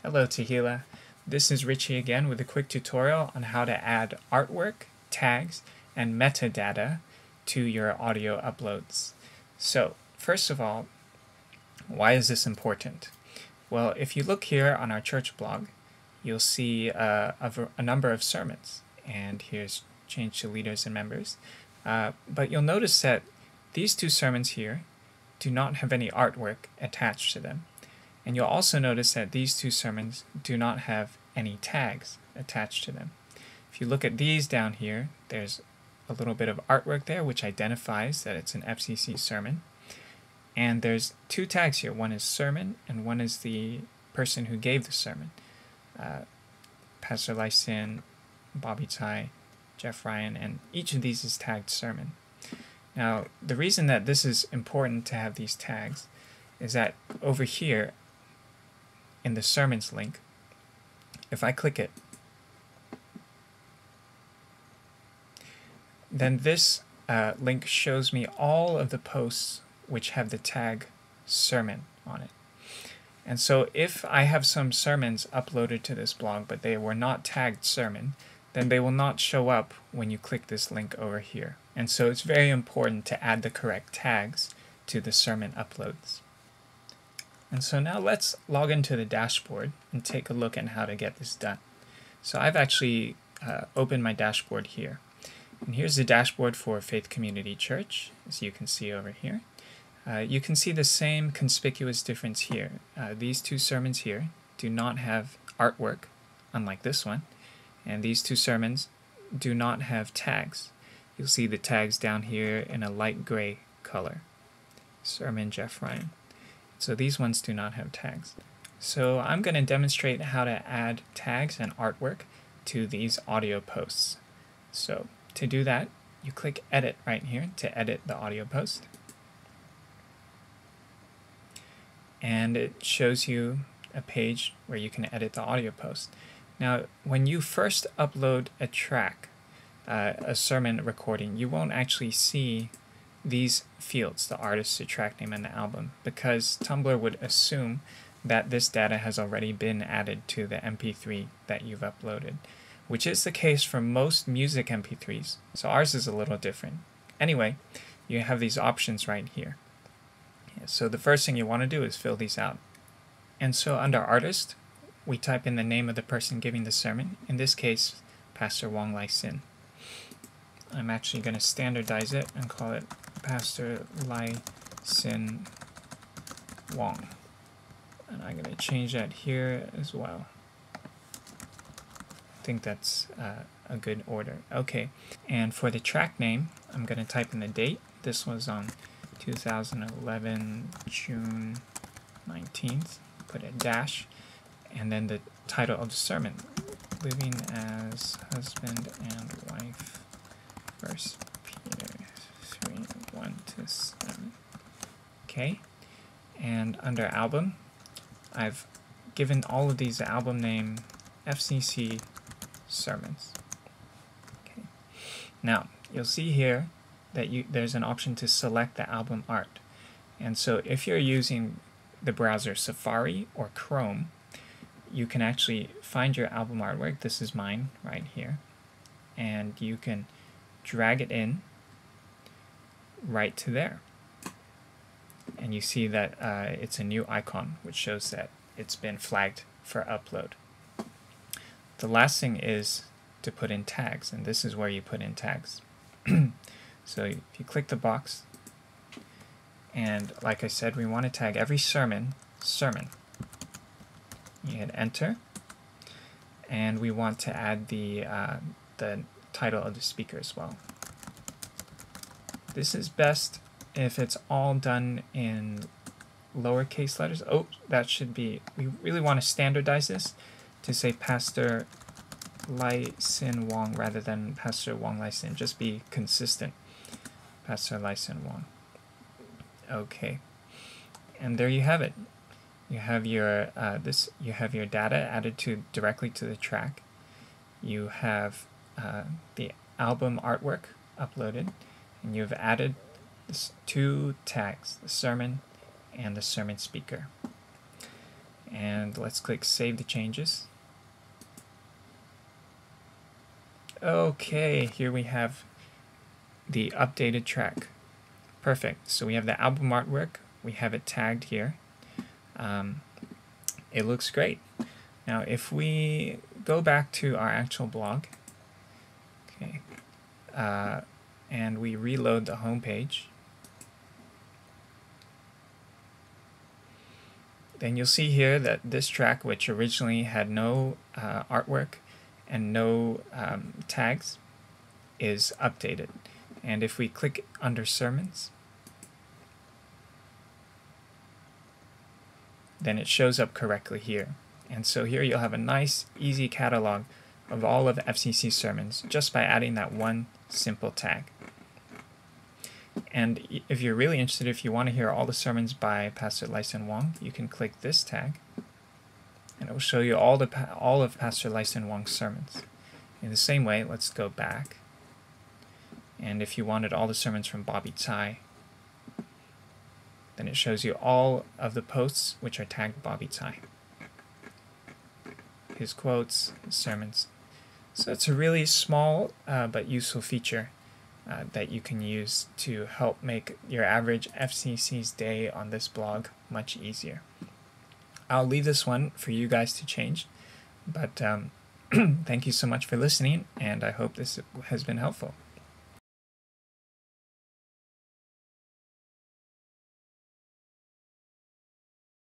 Hello Tehila, this is Richie again with a quick tutorial on how to add artwork, tags, and metadata to your audio uploads. So first of all, why is this important? Well, if you look here on our church blog, you'll see a number of sermons, and here's change to leaders and members. But you'll notice that these two sermons here do not have any artwork attached to them. And you'll also notice that these two sermons do not have any tags attached to them. If you look at these down here, there's a little bit of artwork there which identifies that it's an FCC sermon. And there's two tags here. One is sermon and one is the person who gave the sermon. Pastor Lysin, Bobby Tai, Jeff Ryan, and each of these is tagged sermon. Now, the reason that this is important to have these tags is that over here in the sermons link, if I click it, then this link shows me all of the posts which have the tag sermon on it. And so if I have some sermons uploaded to this blog but they were not tagged sermon, then they will not show up when you click this link over here. And so it's very important to add the correct tags to the sermon uploads. And so now let's log into the dashboard and take a look at how to get this done. So I've actually opened my dashboard here. And here's the dashboard for Faith Community Church, as you can see over here. You can see the same conspicuous difference here. These two sermons here do not have artwork, unlike this one. And these two sermons do not have tags. You'll see the tags down here in a light gray color. Sermon Jeff Ryan. So these ones do not have tags. So I'm going to demonstrate how to add tags and artwork to these audio posts. So to do that, you click Edit right here to edit the audio post. And it shows you a page where you can edit the audio post. Now, when you first upload a track, a sermon recording, you won't actually see these fields, the artist, the track name, and the album, because Tumblr would assume that this data has already been added to the MP3 that you've uploaded, which is the case for most music MP3s, so ours is a little different. Anyway, you have these options right here. So the first thing you want to do is fill these out. And so under Artist, we type in the name of the person giving the sermon, in this case, Pastor Wong Lai-sin. I'm actually going to standardize it and call it Pastor Lai-sin Wong. And I'm going to change that here as well. I think that's a good order. Okay, and for the track name, I'm going to type in the date. This was on 2011, June 19th. Put a dash, and then the title of the sermon, Living as Husband and Wife, 1 Peter 3, 1-7. Okay, and under album, I've given all of these the album name FCC Sermons. Okay, now you'll see here that there's an option to select the album art. And so if you're using the browser Safari or Chrome, you can actually find your album artwork. This is mine right here. And you can drag it in right to there. And you see that it's a new icon, which shows that it's been flagged for upload. The last thing is to put in tags, and this is where you put in tags. So if you click the box, and like I said, we want to tag every sermon. You hit enter, and we want to add the title of the speaker as well. This is best if it's all done in lowercase letters. Oh, that should be, we really want to standardize this to say Pastor Lai-sin Wong rather than Pastor Wong Lai-sin. Just be consistent. Pastor Lai-sin Wong. Okay, and there you have it. You have your you have your data added directly to the track. You have the album artwork uploaded, and you've added two tags: the sermon and the sermon speaker. And let's click Save the Changes. Okay, here we have the updated track. Perfect. So we have the album artwork. We have it tagged here. It looks great. Now if we go back to our actual blog, okay, and we reload the home page, then you'll see here that this track, which originally had no artwork and no tags, is updated. And if we click under sermons, then it shows up correctly here. And so here you'll have a nice, easy catalog of all of the FCC sermons just by adding that one simple tag. And if you're really interested, if you want to hear all the sermons by Pastor Lyson Wong, you can click this tag, and it will show you all of Pastor Lyson Wong's sermons. In the same way, let's go back. And if you wanted all the sermons from Bobby Tsai, then it shows you all of the posts which are tagged Bobby Tsai. His quotes, his sermons. So it's a really small but useful feature that you can use to help make your average FCC's day on this blog much easier. I'll leave this one for you guys to change, but thank you so much for listening, and I hope this has been helpful.